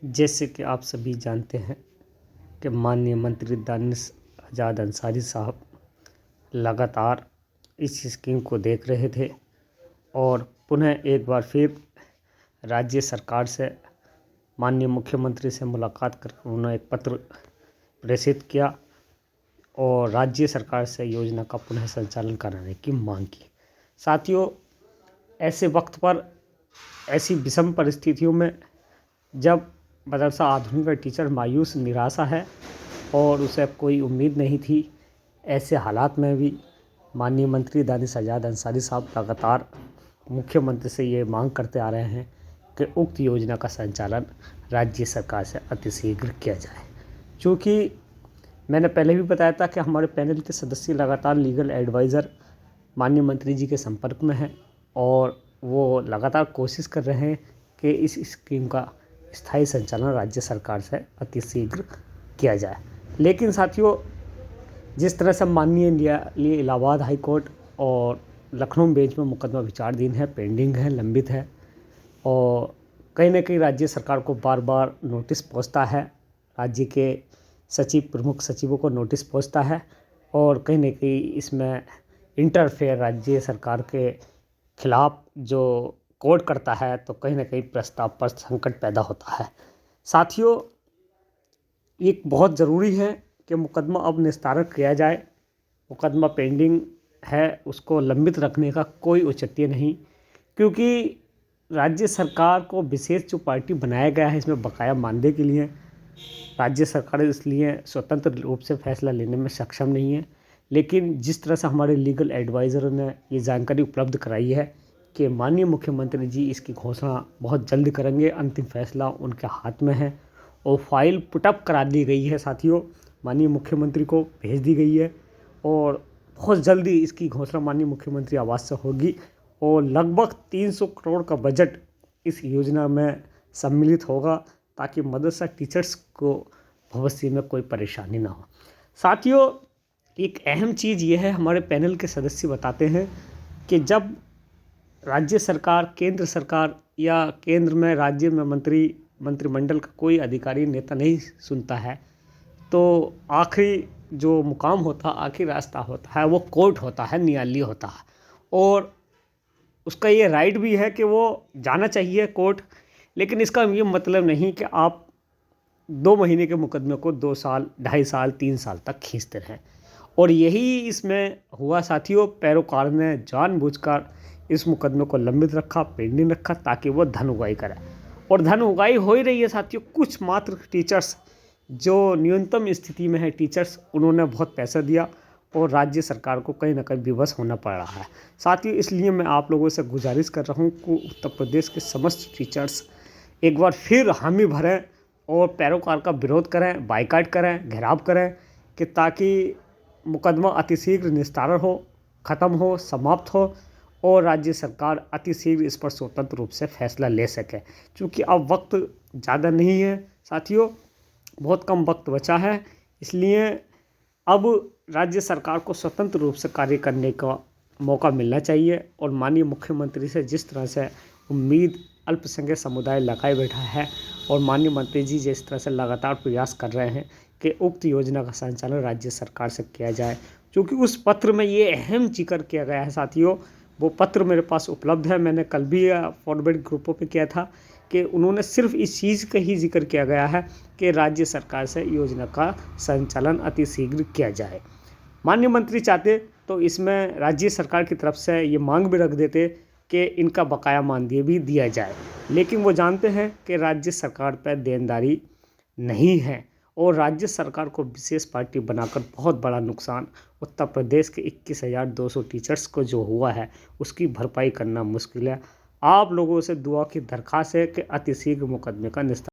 जैसे कि आप सभी जानते हैं कि माननीय मंत्री दानिश आज़ाद अंसारी साहब लगातार इस स्कीम को देख रहे थे और पुनः एक बार फिर राज्य सरकार से माननीय मुख्यमंत्री से मुलाकात कर उन्होंने एक पत्र प्रेषित किया और राज्य सरकार से योजना का पुनः संचालन कराने की मांग की। साथियों, ऐसे वक्त पर ऐसी विषम परिस्थितियों में जब मदरसा आधुनिक का टीचर मायूस निराशा है और उसे कोई उम्मीद नहीं थी, ऐसे हालात में भी माननीय मंत्री दानिश आज़ाद अंसारी साहब लगातार मुख्यमंत्री से ये मांग करते आ रहे हैं कि उक्त योजना का संचालन राज्य सरकार से अतिशीघ्र किया जाए। क्योंकि मैंने पहले भी बताया था कि हमारे पैनल के सदस्य लगातार लीगल एडवाइज़र माननीय मंत्री जी के संपर्क में हैं और वो लगातार कोशिश कर रहे हैं कि इस स्कीम का स्थायी संचालन राज्य सरकार से अतिशीघ्र किया जाए। लेकिन साथियों, जिस तरह से माननीय इलाहाबाद हाई कोर्ट और लखनऊ बेंच में मुकदमा विचाराधीन है, पेंडिंग है, लंबित है और कहीं ना कहीं राज्य सरकार को बार बार नोटिस पहुंचता है, राज्य के सचिव प्रमुख सचिवों को नोटिस पहुंचता है और कहीं ना कहीं इसमें इंटरफेयर राज्य सरकार के खिलाफ जो कोर्ट करता है तो कहीं ना कहीं प्रस्ताव पर संकट पैदा होता है। साथियों, एक बहुत ज़रूरी है कि मुकदमा अब निस्तारण किया जाए। मुकदमा पेंडिंग है, उसको लंबित रखने का कोई औचित्य नहीं, क्योंकि राज्य सरकार को विशेष जो पार्टी बनाया गया है इसमें बकाया मानदेय के लिए राज्य सरकार इसलिए स्वतंत्र रूप से फैसला लेने में सक्षम नहीं है। लेकिन जिस तरह से हमारे लीगल एडवाइज़रों ने ये जानकारी उपलब्ध कराई है कि माननीय मुख्यमंत्री जी इसकी घोषणा बहुत जल्द करेंगे, अंतिम फैसला उनके हाथ में है और फाइल पुटअप करा दी गई है। साथियों, माननीय मुख्यमंत्री को भेज दी गई है और बहुत जल्दी इसकी घोषणा माननीय मुख्यमंत्री आवास से होगी और लगभग 300 करोड़ का बजट इस योजना में सम्मिलित होगा ताकि मदरसा टीचर्स को भविष्य में कोई परेशानी ना हो। साथियों, एक अहम चीज़ ये है, हमारे पैनल के सदस्य बताते हैं कि जब राज्य सरकार, केंद्र सरकार या केंद्र में राज्य में मंत्रिमंडल का कोई अधिकारी नेता नहीं सुनता है तो आखिरी जो मुकाम होता है, आखिरी रास्ता होता है वो कोर्ट होता है, न्यायालय होता है और उसका ये राइट भी है कि वो जाना चाहिए कोर्ट। लेकिन इसका ये मतलब नहीं कि आप 2 महीने के मुकदमे को 2 साल, 2.5 साल, 3 साल तक खींचते रहें और यही इसमें हुआ। साथियों, पैरोकार ने जानबूझकर इस मुकदमे को लंबित रखा, पेंडिंग रखा ताकि वो धन उगाही करे और धन उगाही हो ही रही है। साथियों, कुछ मात्र टीचर्स जो न्यूनतम स्थिति में है टीचर्स, उन्होंने बहुत पैसा दिया और राज्य सरकार को कहीं ना कहीं विवश होना पड़ रहा है। साथियों, इसलिए मैं आप लोगों से गुजारिश कर रहा हूँ कि उत्तर प्रदेश के समस्त टीचर्स एक बार फिर हामी भरें और पैरोकार का विरोध करें, बाइकाट करें, घेराव करें कि ताकि मुकदमा अतिशीघ्र निस्तारण हो, ख़त्म हो, समाप्त हो और राज्य सरकार अतिशीघ्र इस पर स्वतंत्र रूप से फैसला ले सके। क्योंकि अब वक्त ज़्यादा नहीं है साथियों, बहुत कम वक्त बचा है, इसलिए अब राज्य सरकार को स्वतंत्र रूप से कार्य करने का मौका मिलना चाहिए और माननीय मुख्यमंत्री से जिस तरह से उम्मीद अल्पसंख्यक समुदाय लगाए बैठा है और माननीय मंत्री जी जिस तरह से लगातार प्रयास कर रहे हैं कि उक्त योजना का संचालन राज्य सरकार से किया जाए, क्योंकि उस पत्र में ये अहम जिक्र किया गया है। साथियों, वो पत्र मेरे पास उपलब्ध है, मैंने कल भी फॉरवर्ड ग्रुपों पे किया था कि उन्होंने सिर्फ इस चीज़ का ही जिक्र किया गया है कि राज्य सरकार से योजना का संचालन अतिशीघ्र किया जाए। माननीय मंत्री चाहते तो इसमें राज्य सरकार की तरफ से ये मांग भी रख देते कि इनका बकाया मानदेय भी दिया जाए, लेकिन वो जानते हैं कि राज्य सरकार पर देनदारी नहीं है और राज्य सरकार को विशेष पार्टी बनाकर बहुत बड़ा नुकसान उत्तर प्रदेश के 21,200 टीचर्स को जो हुआ है उसकी भरपाई करना मुश्किल है। आप लोगों से दुआ की दरख्वास्त है कि अतिशीघ्र मुकदमे का निस्तारण